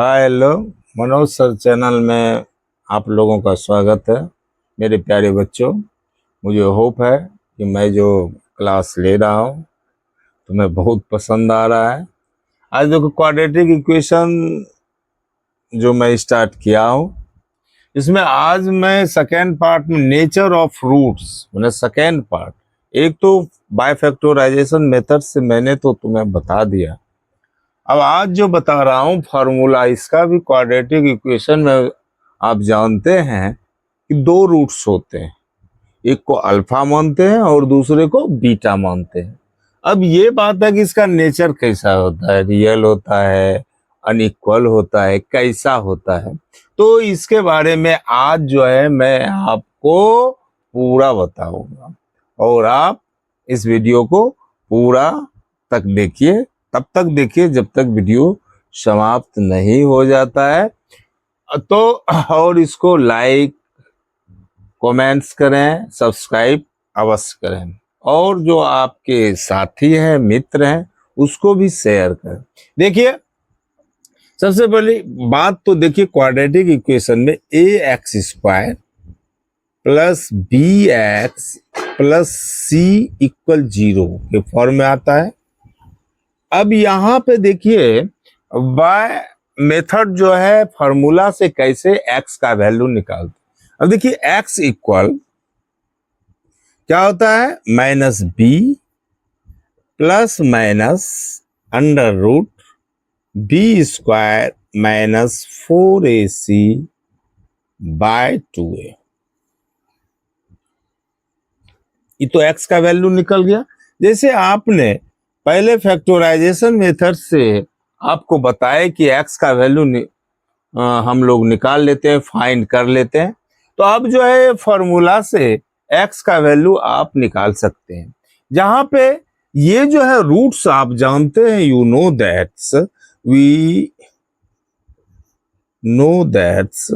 Hi hello. Manoj sir channel में आप लोगों का स्वागत है। मेरे प्यारे बच्चों, मुझे होप है कि मैं जो क्लास ले रहा हूँ तुम्हें बहुत पसंद आ रहा है। आज देखो, क्वाड्रेटिक इक्वेशन जो मैं स्टार्ट किया हूँ, इसमें आज मैं सेकेंड पार्ट में नेचर ऑफ रूट्स, मैंने सेकेंड पार्ट, एक तो बाय फैक्टराइजेशन मेथड से मैंने तो तुम्हें बता दिया। अब आज जो बता रहा हूं फॉर्मूला इसका भी, क्वाड्रेटिक इक्वेशन में आप जानते हैं कि दो रूट्स होते हैं, एक को अल्फा मानते हैं और दूसरे को बीटा मानते हैं। अब ये बात है कि इसका नेचर कैसा होता है, रियल होता है, अनइक्वल होता है, कैसा होता है, तो इसके बारे में आज जो है मैं आपको पूरा बताऊंगा। और आप इस वीडियो को पूरा तक देखिए, तब तक देखिए जब तक वीडियो समाप्त नहीं हो जाता है। तो और इसको लाइक कमेंट्स करें, सब्सक्राइब अवश्य करें, और जो आपके साथी हैं, मित्र हैं, उसको भी शेयर करें। देखिए, सबसे पहली बात तो देखिए, क्वाड्रेटिक इक्वेशन में A X square plus B X plus C equal 0 के फॉर्म में आता है। अब यहाँ पे देखिए, बाय मेथड जो है फॉर्मूला से कैसे एक्स का वैल्यू निकालते। अब देखिए, एक्स इक्वल क्या होता है, minus B plus minus under root B square minus 4ac by 2a। ये तो एक्स का वैल्यू निकल गया। जैसे आपने पहले फैक्टराइजेशन मेथड से आपको बताया कि एक्स का वैल्यू हम लोग निकाल लेते हैं, फाइंड कर लेते हैं, तो अब जो है फॉर्मूला से एक्स का वैल्यू आप निकाल सकते हैं। जहां पे ये जो है रूट्स आप जानते हैं, you know that's, we know that's,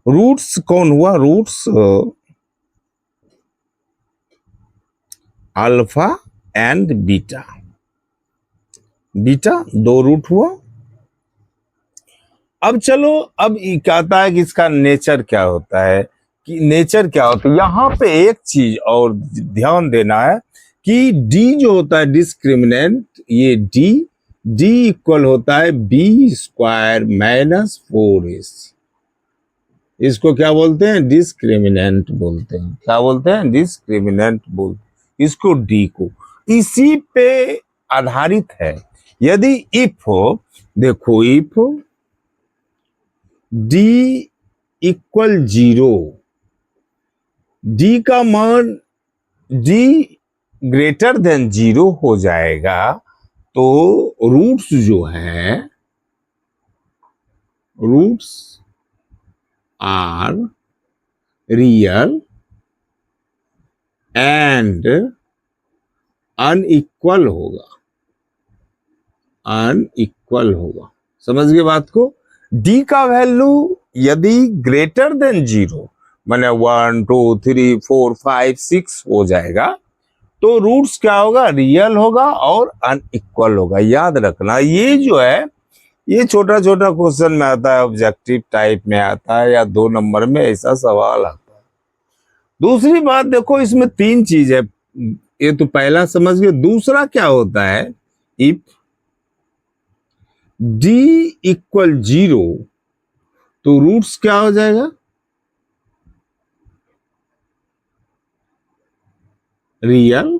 roots कौन हुआ, roots alpha and beta, beta दो रूट हुआ। अब चलो, अब ये कहता है कि इसका नेचर क्या होता है, कि नेचर क्या होता है। यहां पे एक चीज और ध्यान देना है कि डी जो होता है डिस्क्रिमिनेंट, ये डी डी इक्वल होता है बी स्क्वायर माइनस 4ac। इसको क्या बोलते हैं, डिस्क्रिमिनेंट बोलते हैं। क्या बोलते हैं, डिस्क्रिमिनेंट बोलते, इसको डी को इसी पे आधारित है। यदि इफ हो, देखो, इफ डी इक्वल 0, डी का मान डी ग्रेटर देन 0 हो जाएगा, तो रूट्स जो है, roots are real and unequal होगा, अनइक्वल होगा। समझ गए बात को। डी का वैल्यू यदि ग्रेटर देन 0, माने 1 2 3 4 5 6 हो जाएगा, तो रूट्स क्या होगा, रियल होगा और अनइक्वल होगा। याद रखना, ये जो है ये छोटा छोटा क्वेश्चन में आता है, ऑब्जेक्टिव टाइप में आता है, या 2 नंबर में ऐसा सवाल आता है। दूसरी बात देखो, इसमें 3 चीज है, ये तो पहला समझ गए। दूसरा क्या होता है, इफ डी इक्वल 0, तो रूट्स क्या हो जाएगा, रियल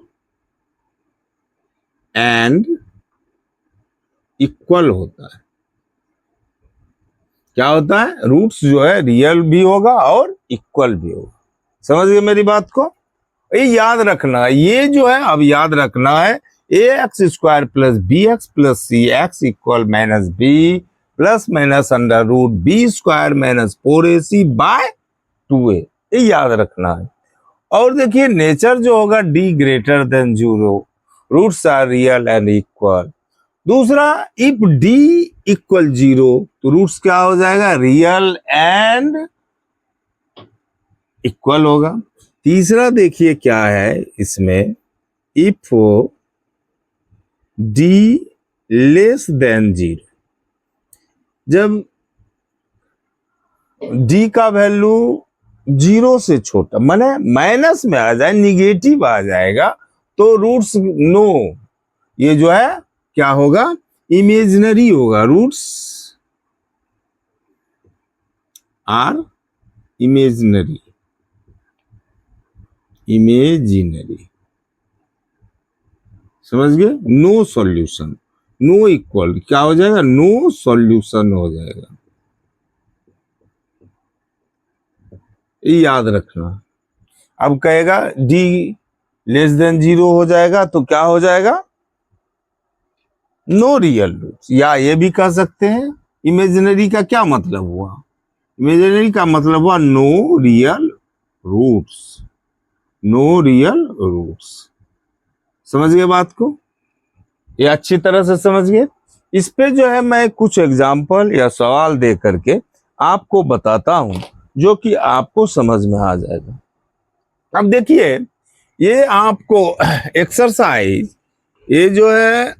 एंड इक्वल होता है। क्या होता है, रूट्स जो है रियल भी होगा और इक्वल भी होगा। समझ गए मेरी बात को। ये याद रखना, ये जो है अब याद रखना है, A X square plus B X plus C X equal minus B plus minus under root B square minus 4ac by 2a, ये याद रखना है। और देखिए, नेचर जो होगा D greater than 0, roots are real and equal. दूसरा, if D equal 0, तो रूट्स क्या हो जाएगा, रियल एंड इक्वल होगा। तीसरा देखिए क्या है इसमें, इफ डी लेस देन 0, जब डी का वैल्यू 0 से छोटा माने माइनस में आ जाए, निगेटिव आ जाएगा, तो रूट्स नो, ये जो है क्या होगा, इमेजिनरी होगा, रूट्स आर इमेजिनरी, इमेजिनरी, समझ गए। नो सॉल्यूशन, नो इक्वल क्या हो जाएगा, नो सॉल्यूशन हो जाएगा, ये याद रखना। अब कहेगा डी लेस देन 0 हो जाएगा तो क्या हो जाएगा, नो रियल रूट्स, या ये भी कह सकते हैं इमेजिनरी का क्या मतलब हुआ, इमेजिनरी का मतलब हुआ no real roots, no real roots. समझ गए बात को, ये अच्छी तरह से समझ गए। इस पे जो है मैं कुछ एग्जाम्पल या सवाल दे करके आपको बताता हूं, जो कि आपको समझ में आ जाएगा। अब देखिए, ये आपको एक्सरसाइज, ये जो है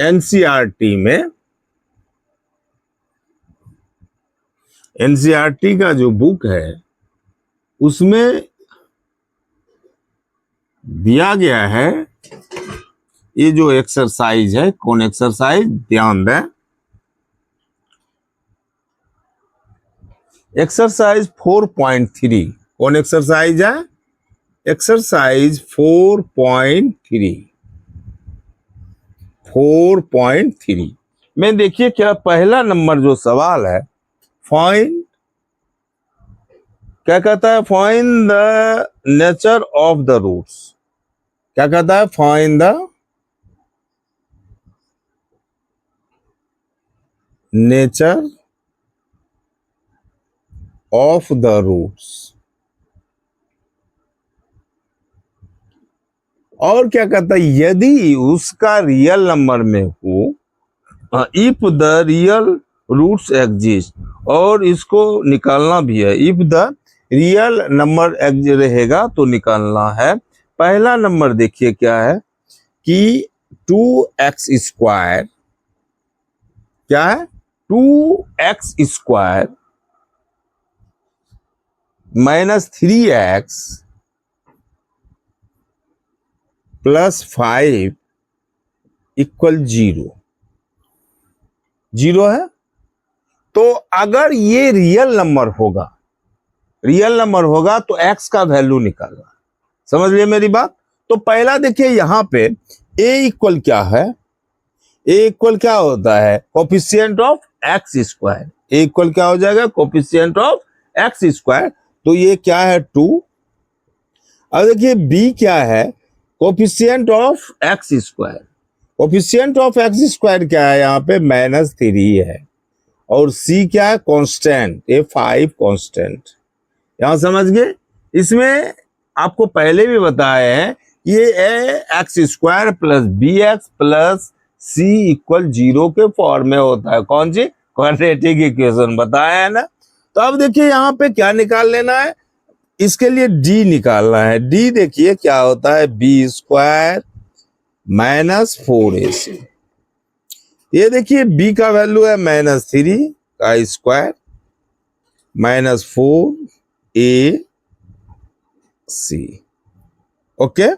एनसीईआरटी में, एनसीईआरटी का जो बुक है उसमें दिया गया है, ये जो एक्सरसाइज है, कौन एक्सरसाइज, ध्यान दें, एक्सरसाइज 4.3, कौन एक्सरसाइज है, एक्सरसाइज 4.3, 4.3 में देखिए क्या पहला नंबर जो सवाल है, फाइंड, क्या कहता है, find the nature of the roots, क्या कहता है, find the nature of the roots, और क्या कहता है, यदि उसका रियल नंबर में हो, if the real roots exist, और इसको निकालना भी है, इफ द रियल नंबर रहेगा तो निकालना है। पहला नंबर देखिए क्या है कि 2x² क्या है, 2x² minus 3x plus 5 equal 0, 0 है। तो अगर ये रियल नंबर होगा, रियल नंबर होगा तो x का वैल्यू निकालना, समझ लिए मेरी बात। तो पहला देखिए यहां पे a इक्वल क्या है, a इक्वल क्या होता है, coefficient of x², a equal क्या हो जाएगा, कोफिशिएंट ऑफ x², तो ये क्या है 2। अब देखिए b क्या है, coefficient of x², coefficient of x² क्या है, यहाँ पे -3 है, और c क्या है, कांस्टेंट, ये 5 कांस्टेंट, यहां समझ गए। इसमें आपको पहले भी बताया है, ये x² plus bx plus c equal 0 के फॉर्म में होता है, कौन सी, क्वाड्रेटिक इक्वेशन बताया है ना। तो अब देखिए यहाँ पे क्या निकाल लेना है, इसके लिए d निकालना है, d देखिए क्या होता है, b² माइनस 4ac, ये देखिए b का वैल्यू है -3 का स्क्वायर माइनस 4ac, ओके।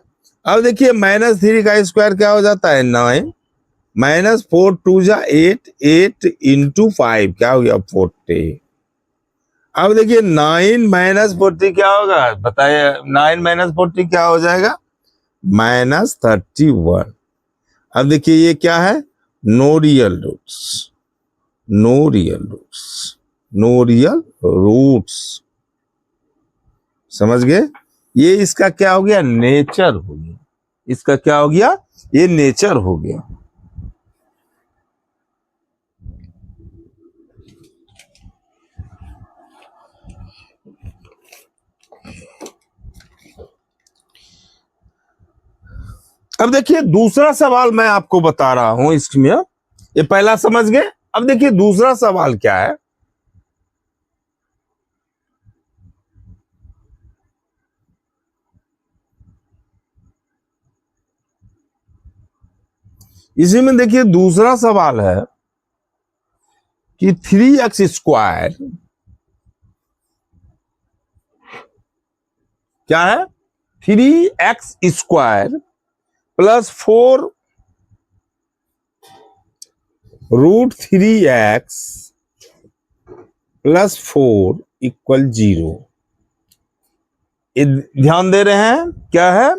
अब देखिए -3 का स्क्वायर क्या हो जाता है, 9, -4 2 जा 8, 8 इंटू 5 क्या हो गया, 40। अब देखिए 9 माइनस 40 क्या होगा बताइए, 9 माइनस 40 क्या हो जाएगा, -31। अब देखिए ये क्या है, no real roots, no real roots, no real roots, समझ गए। ये इसका क्या हो गया, नेचर हो गया, इसका क्या हो गया, ये नेचर हो गया। अब देखिए दूसरा सवाल मैं आपको बता रहा हूं इसमें, ये पहला समझ गए। अब देखिए दूसरा सवाल क्या है, इसी में देखिए दूसरा सवाल है कि 3x² क्या है, 3x² plus 4√3x plus 4 equal 0। ध्यान दे रहे हैं क्या है,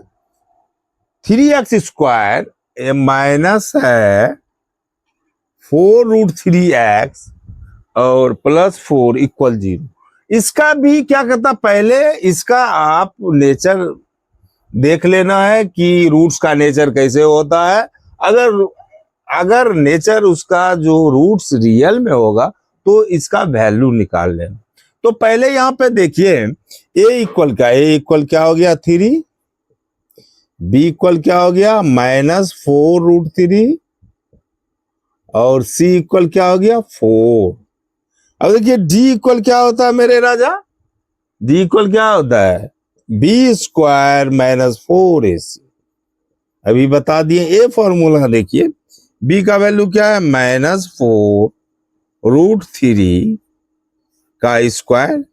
3x² माइनस है 4√3x और प्लस 4 इक्वल 0। इसका भी क्या कहता, पहले इसका आप नेचर देख लेना है कि रूट्स का नेचर कैसे होता है। अगर नेचर उसका जो रूट्स रियल में होगा तो इसका वैल्यू निकाल लेना। तो पहले यहां पे देखिए a इक्वल क्या हो गया 3, b इक्वल क्या हो गया -4√3 और c इक्वल क्या हो गया 4। अब देखिए d इक्वल क्या होता है मेरे राजा, d इक्वल क्या होता है b² - 4ac। अभी बता दिए ए फॉर्मूला, देखिए b का वैल्यू क्या है -4√3 का स्क्वायर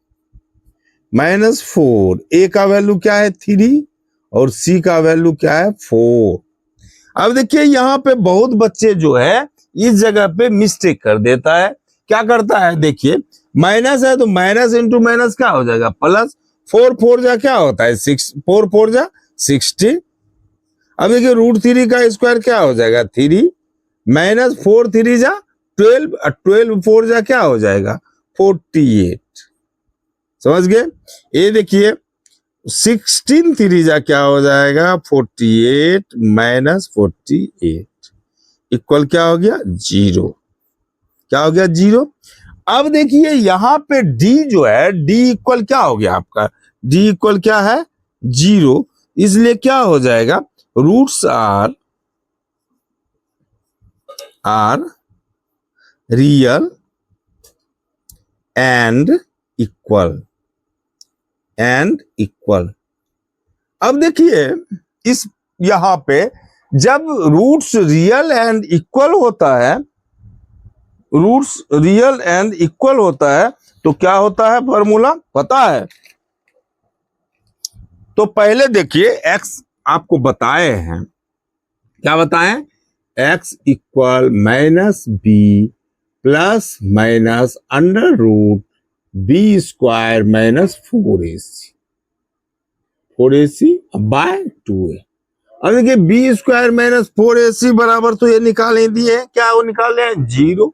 -4, a का वैल्यू क्या है 3 और c का वैल्यू क्या है 4। अब देखिए यहाँ पे बहुत बच्चे जो है इस जगह पे मिस्टेक कर देता है। क्या करता है, देखिए माइनस है तो माइनस इंटू माइनस क्या हो जाएगा प्लस, 4 जा क्या होता है 6, 4 जा 60। अब देखिए √3 का स्क्वायर क्या हो जाएगा 3 -4 3 जा 12, 12 4 जा क्या हो जाएगा 48। समझ गए। ये देखिए 16 3 जा क्या हो जाएगा 48 -48 इक्वल क्या हो गया 0। क्या हो गया 0। अब देखिए यहां पे d जो है d इक्वल क्या हो गया आपका, d इक्वल क्या है 0, इसलिए क्या हो जाएगा roots are real and equal अब देखिए इस यहां पे जब रूट्स रियल एंड इक्वल होता है, तो क्या होता है फॉर्मूला पता है। तो पहले देखिए x आपको बताए हैं, क्या बताएं, x equal -b plus minus √b² -4ac by 2a। अब देखिए b² - 4ac बराबर तो ये निकाल ही दिए हैं, क्या वो निकाले हैं 0।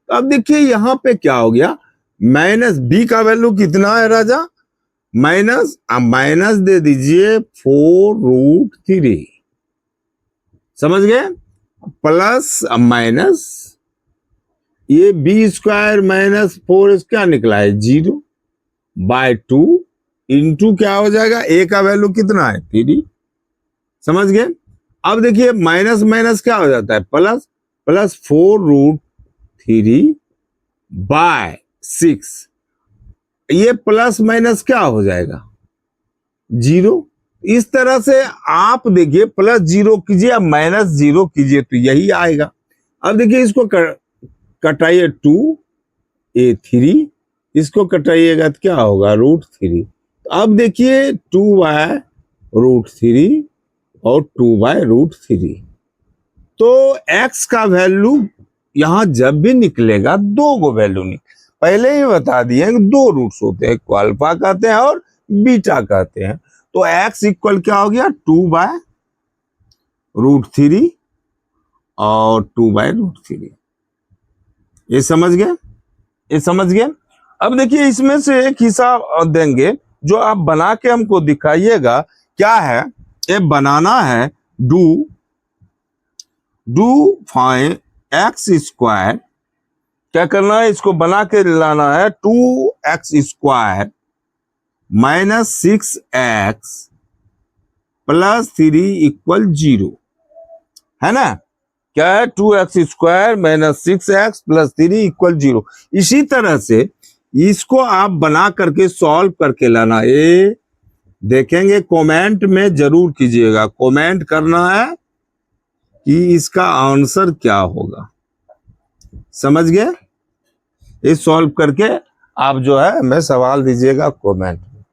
अब देखिए यहां पे क्या हो गया, b का वैल्यू कितना है राजा, माइनस दे दीजिए 4√3, समझ गए, प्लस माइनस ये b² - 4 क्या निकला है 0 बाय 2 इंटू क्या हो जाएगा, a का वैल्यू कितना है 3, समझ गए। अब देखिए माइनस माइनस क्या हो जाता है प्लस, प्लस 4√3 बाय 6, ये प्लस माइनस क्या हो जाएगा 0। इस तरह से आप देखिए प्लस 0 कीजिए या -0 कीजिए तो यही आएगा। अब देखिए इसको कटाइए 2a3, इसको कटाइएगा तो क्या होगा √3। अब देखिए 2/√3 और 2/√3। तो x का वैल्यू यहां जब भी निकलेगा दो गो वैल्यू पहले ही बता दिए दो रूट्स होते हैं, को अल्फा कहते हैं और बीटा कहते हैं। तो x इक्वल क्या हो गया 2/√3 और 2/√3। ये समझ गए। अब देखिए इसमें से एक हिस्सा देंगे जो आप बना के हमको दिखाइएगा, क्या है ये बनाना है, डू फाइंड x², क्या करना है इसको बना के लाना है 2x² - 6x + 3 इक्वल 0, है ना। क्या है 2x² - 6x + 3 इक्वल 0। इसी तरह से इसको आप बना करके सॉल्व करके लाना। ये देखेंगे कमेंट में जरूर कीजिएगा, कमेंट करना है कि इसका आंसर क्या होगा। समझ गए? ये सॉल्व करके आप जो है हमें सवाल दीजिएगा कमेंट में,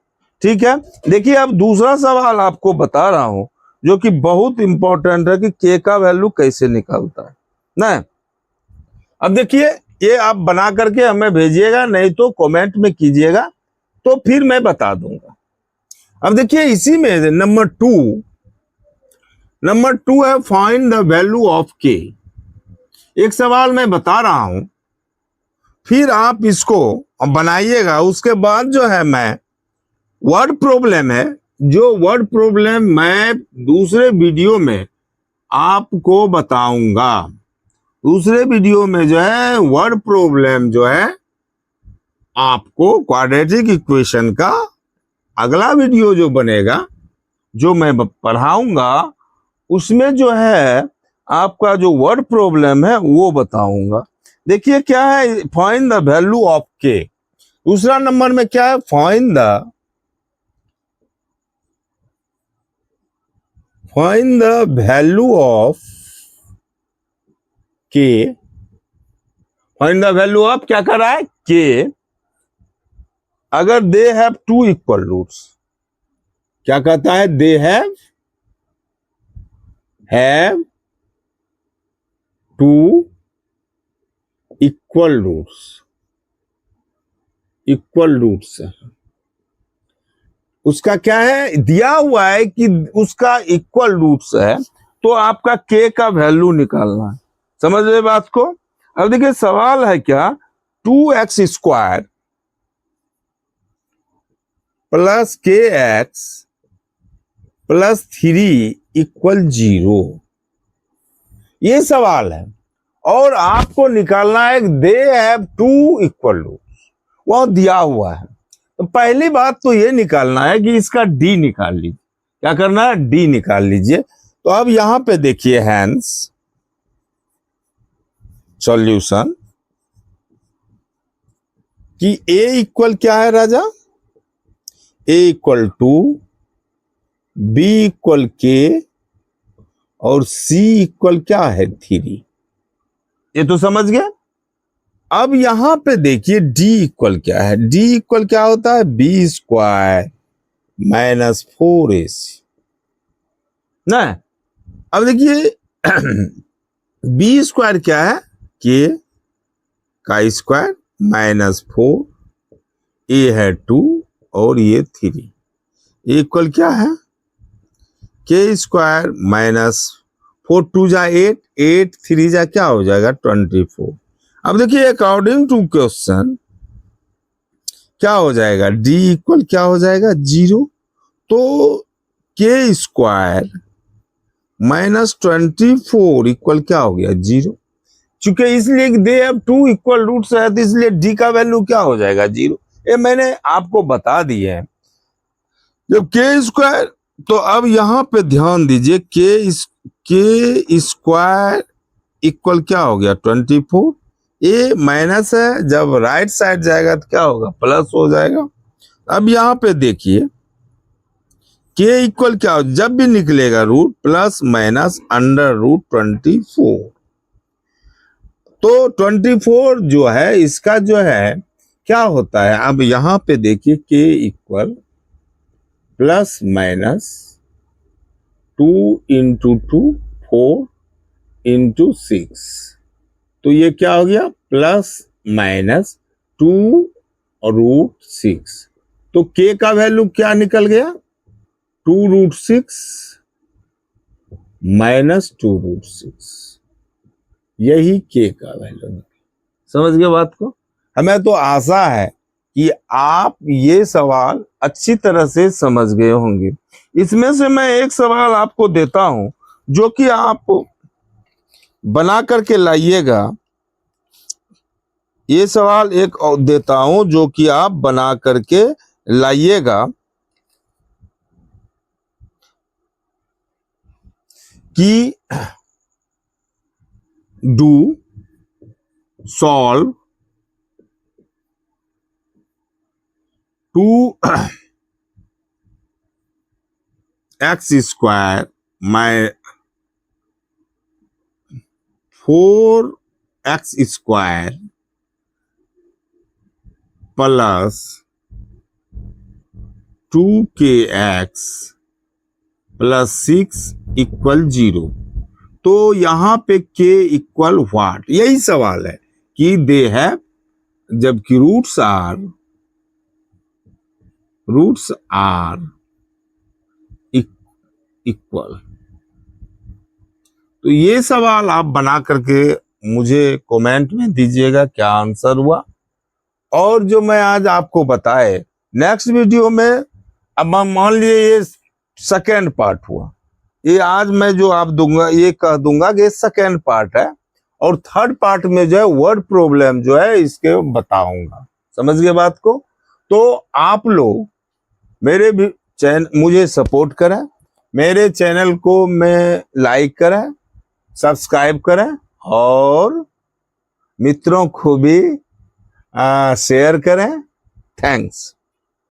ठीक है। देखिए अब दूसरा सवाल आपको बता रहा हूं जो कि बहुत इंपॉर्टेंट है कि के का वैल्यू कैसे निकलता है ना। अब देखिए ये आप बना करके हमें भेजिएगा, नहीं तो कमेंट में कीजिएगा, तो फिर मैं बता दूंगा। अब देखिए इसी में नंबर टू है फाइंड द वैल्यू ऑफ के। एक सवाल मैं बता रहा हूं, फिर आप इसको बनाइएगा। उसके बाद जो है मैं वर्ड प्रॉब्लम है, जो वर्ड प्रॉब्लम मैं दूसरे वीडियो में आपको बताऊंगा। दूसरे वीडियो में जो है वर्ड प्रॉब्लम जो है आपको क्वाड्रेटिक इक्वेशन का अगला वीडियो जो बनेगा, जो मैं पढ़ाऊंगा, उसमें जो है आपका जो वर्ड प्रॉब्लम है वो बताऊंगा। देखिए क्या है, फाइंड द वैल्यू ऑफ के। दूसरा नंबर में क्या है, find the value of K. Find the value of क्या कर रहा है, के। अगर they have two equal roots, क्या कहता है, they have two equal roots. उसका क्या है, दिया हुआ है कि उसका इक्वल रूट्स है, तो आपका के का वैल्यू निकालना है। समझ रहे बात को? अब देखिए सवाल है क्या, 2x² plus kx plus 3 equal 0, ये सवाल है। और आपको निकालना है they have two equal roots, वह दिया हुआ है। तो पहली बात तो ये निकालना है कि इसका डी निकाल लीजिए। क्या करना है, डी निकाल लीजिए। तो अब यहां पे देखिए हैंस सॉल्यूशन कि ए इक्वल क्या है राजा, ए इक्वल टू बी इक्वल के और सी इक्वल क्या है 3। ये तो समझ गए। अब यहां पे देखिए डी इक्वल क्या है, डी इक्वल क्या होता है, b² माइनस 4ac ना। अब देखिए b² क्या है, के का स्क्वायर माइनस 4, ए है 2 और ये 3, इक्वल क्या है, k² माइनस 4 2 जा 8, 8 3 जा क्या हो जाएगा 24। अब देखिए अकॉर्डिंग टू क्वेश्चन क्या हो जाएगा, डी इक्वल क्या हो जाएगा 0। तो k² माइनस 24 इक्वल क्या हो गया 0। चूंकि इसलिए they have two equal roots है, तो इसलिए डी का वैल्यू क्या हो जाएगा 0। ये मैंने आपको बता दिया है। जब k², तो अब यहां पे ध्यान दीजिए, k² इक्वल क्या हो गया 24। ए माइनस है, जब राइट साइड जाएगा तो क्या होगा, प्लस हो जाएगा। अब यहां पे देखिए के इक्वल क्या हो, जब भी निकलेगा root plus minus under root 24। तो 24 जो है इसका जो है क्या होता है, अब यहां पे देखिए के equal plus minus 2 into 2 4 into 6, तो ये क्या हो गया प्लस माइनस 2 रूट 6। तो के का वैल्यू क्या निकल गया, 2√6 माइनस 2√6, यही के का वैल्यू निकला। समझ गए बात को? हमें तो आशा है कि आप ये सवाल अच्छी तरह से समझ गए होंगे। इसमें से मैं एक सवाल आपको देता हूं जो कि आप बना करके लाइएगा। ये सवाल एक और देता हूं जो कि आप बना करके लाइएगा कि do solve 2x² 4x² plus 2kx plus 6 equal 0। तो यहां पे k इक्वल व्हाट, यही सवाल है कि दे हैव, जबकि रूट्स आर इक्वल। तो ये सवाल आप बना करके मुझे कमेंट में दीजिएगा क्या आंसर हुआ। और जो मैं आज आपको बताए नेक्स्ट वीडियो में, अब मान लिए ये सेकेंड पार्ट हुआ, ये आज मैं जो आप दूंगा ये कह दूंगा कि सेकेंड पार्ट है, और थर्ड पार्ट में जो है वर्ड प्रॉब्लम जो है इसके बताऊंगा। समझ गए बात को? तो आप लोग मेरे भी मुझे सपोर्ट करें, मेरे चैनल को में लाइक करें, सब्सक्राइब करें, और मित्रों को भी शेयर करें। थैंक्स।